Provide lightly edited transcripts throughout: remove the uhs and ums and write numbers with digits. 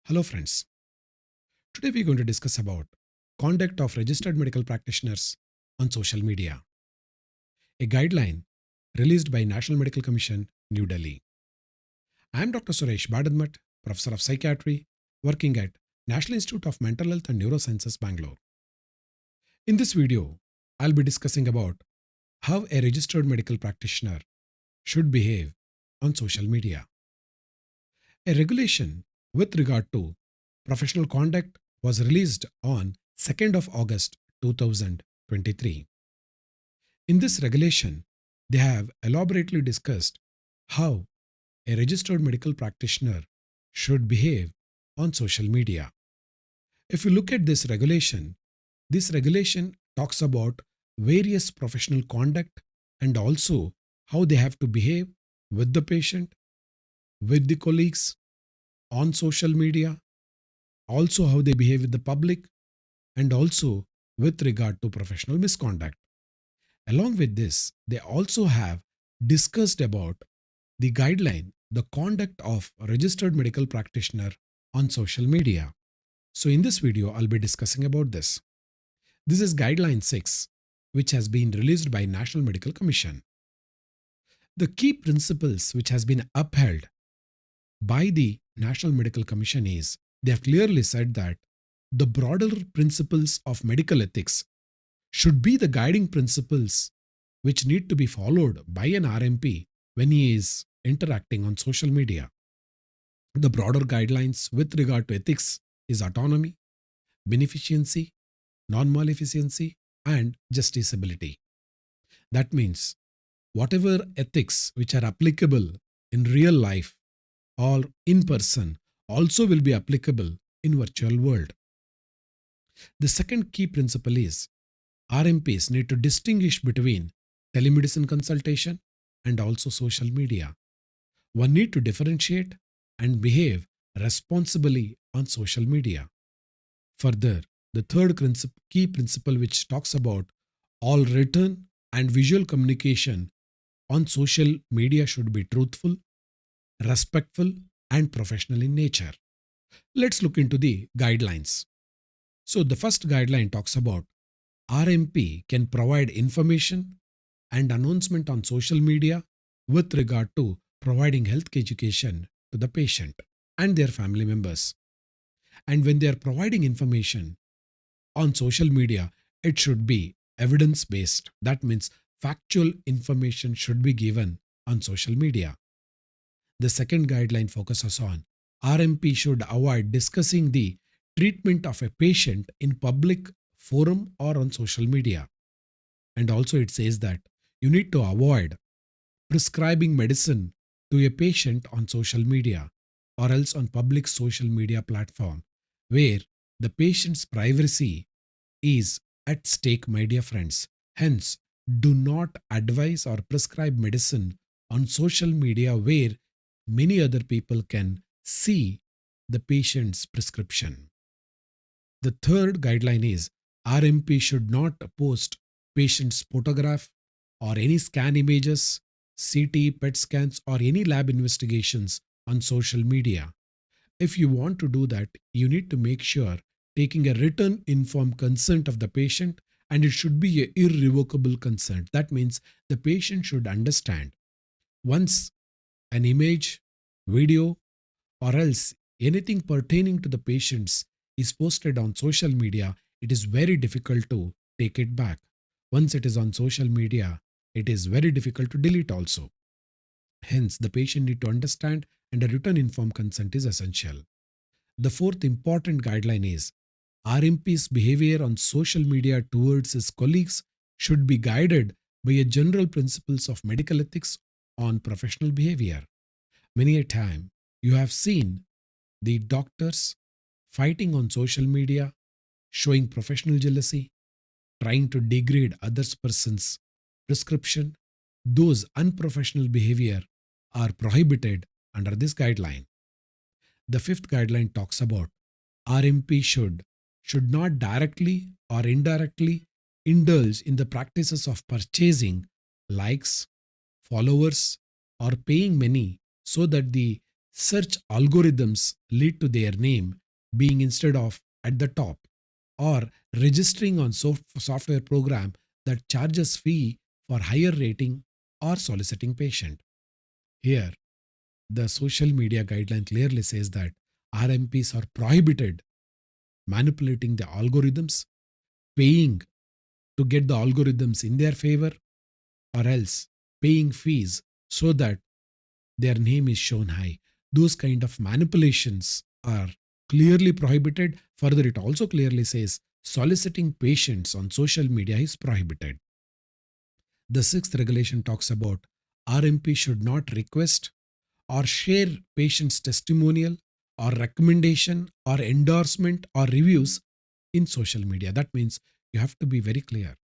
Hello friends. Today we're going to discuss about conduct of registered medical practitioners on social media, a guideline released by National Medical Commission, New Delhi. I am Dr. Suresh Badadmat, Professor of Psychiatry, working at National Institute of Mental Health and Neurosciences, Bangalore. In this video, I'll be discussing about how a registered medical practitioner should behave on social media. A regulation with regard to professional conduct was released on 2nd of August 2023. In this regulation, they have elaborately discussed how a registered medical practitioner should behave on social media. If you look at this regulation talks about various professional conduct and also how they have to behave with the patient, with the colleagues, on social media, also how they behave with the public, and also with regard to professional misconduct. Along with this, they also have discussed about the guideline, the conduct of a registered medical practitioner on social media. So in this video, I'll be discussing about this. This is guideline 6, which has been released by National Medical Commission. The key principles which has been upheld by the National Medical Commission is they have clearly said that the broader principles of medical ethics should be the guiding principles which need to be followed by an RMP when he is interacting on social media. The broader guidelines with regard to ethics is autonomy, beneficency, non-maleficency, and justiciability. That means whatever ethics which are applicable in real life or in person also will be applicable in virtual world. The second key principle is RMPs need to distinguish between telemedicine consultation and also social media. One need to differentiate and behave responsibly on social media. Further, the third key principle which talks about all written and visual communication on social media should be truthful, respectful, and professional in nature. Let's look into the guidelines. So the first guideline talks about RMP can provide information and announcement on social media with regard to providing health education to the patient and their family members. And when they are providing information on social media, it should be evidence based. That means factual information should be given on social media. The second guideline focuses on RMP should avoid discussing the treatment of a patient in public forum or on social media. And also it says that you need to avoid prescribing medicine to a patient on social media or else on public social media platform where the patient's privacy is at stake, my dear friends. Hence, do not advise or prescribe medicine on social media where many other people can see the patient's prescription. The third guideline is RMP should not post patient's photograph or any scan images, CT, PET scans, or any lab investigations on social media. If you want to do that, you need to make sure taking a written informed consent of the patient, and it should be an irrevocable consent. That means the patient should understand once an image, video, or else anything pertaining to the patients is posted on social media, it is very difficult to take it back. Once it is on social media, it is very difficult to delete also. Hence, the patient need to understand and a written informed consent is essential. The fourth important guideline is RMP's behavior on social media towards his colleagues should be guided by a general principles of medical ethics on professional behavior. Many a time you have seen the doctors fighting on social media, showing professional jealousy, trying to degrade others person's prescription. Those unprofessional behavior are prohibited under this guideline. The fifth guideline talks about RMP should not directly or indirectly indulge in the practices of purchasing likes, followers, or paying money so that the Search algorithms lead to their name being instead of at the top, or registering on software program that charges fee for higher rating or soliciting patient. Here, the social media guideline clearly says that RMPs are prohibited manipulating the algorithms, paying to get the algorithms in their favor, or else paying fees so that their name is shown high. Those kind of manipulations are clearly prohibited. Further, it also clearly says soliciting patients on social media is prohibited. The sixth regulation talks about RMP should not request or share patient's testimonial or recommendation or endorsement or reviews in social media. That means you have to be very clear.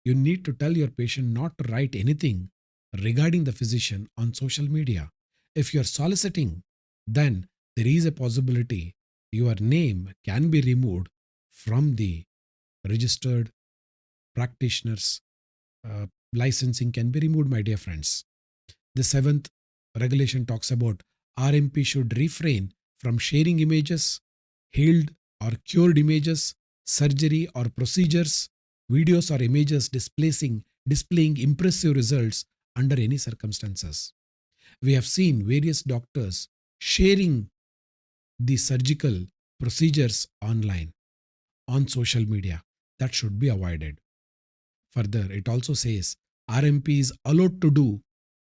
You need to tell your patient not to write anything regarding the physician on social media. If you're soliciting, then there is a possibility your name can be removed from the registered practitioners. Licensing can be removed, my dear friends. The seventh regulation talks about RMP should refrain from sharing images, healed or cured images, surgery or procedures, videos or images displaying impressive results under any circumstances. We have seen various doctors sharing the surgical procedures online on social media. That should be avoided. Further, it also says RMP is allowed to do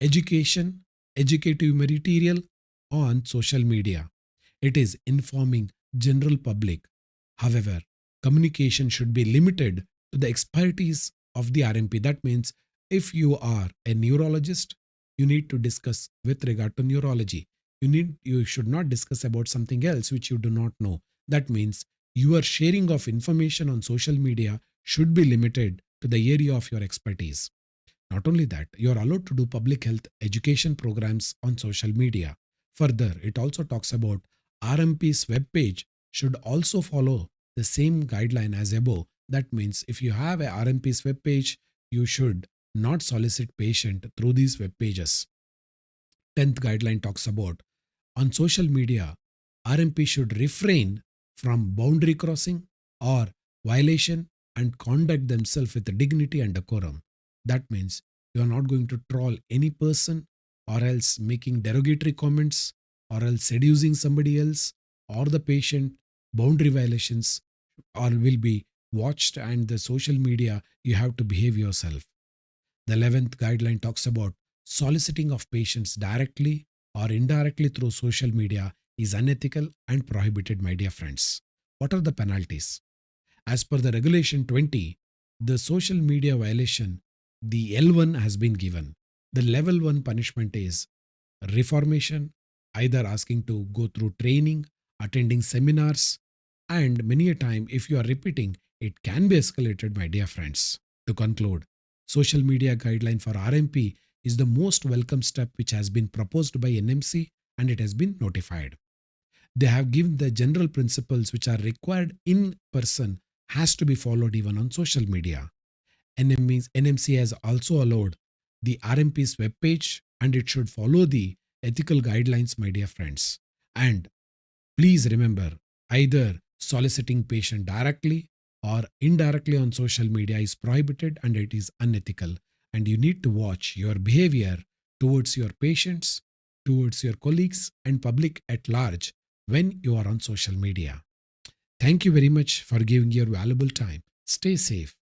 education, educative material on social media. It is informing general public. However, communication should be limited to the expertise of the RMP. That means if you are a neurologist, you need to discuss with regard to neurology. You should not discuss about something else which you do not know. That means your sharing of information on social media should be limited to the area of your expertise. Not only that, you are allowed to do public health education programs on social media. Further, it also talks about RMP's web page should also follow the same guideline as above. That means if you have a RMP's web page, you should not solicit patient through these web pages. 10th guideline talks about on social media, RMP should refrain from boundary crossing or violation and conduct themselves with dignity and decorum. That means you are not going to troll any person or else making derogatory comments or else seducing somebody else or the patient. Boundary violations or will be watched, and the social media you have to behave yourself. The 11th guideline talks about soliciting of patients directly or indirectly through social media is unethical and prohibited, my dear friends. What are the penalties? As per the regulation 20, the social media violation, the L1 has been given. The level 1 punishment is reformation, either asking to go through training, attending seminars, and many a time, if you are repeating, it can be escalated, my dear friends. To conclude, social media guideline for RMP is the most welcome step which has been proposed by NMC and it has been notified. They have given the general principles which are required in person has to be followed even on social media. NMC has also allowed the RMP's webpage and it should follow the ethical guidelines, my dear friends. And please remember, either soliciting patient directly or indirectly on social media is prohibited and it is unethical. And you need to watch your behavior towards your patients, towards your colleagues, and public at large when you are on social media. Thank you very much for giving your valuable time. Stay safe.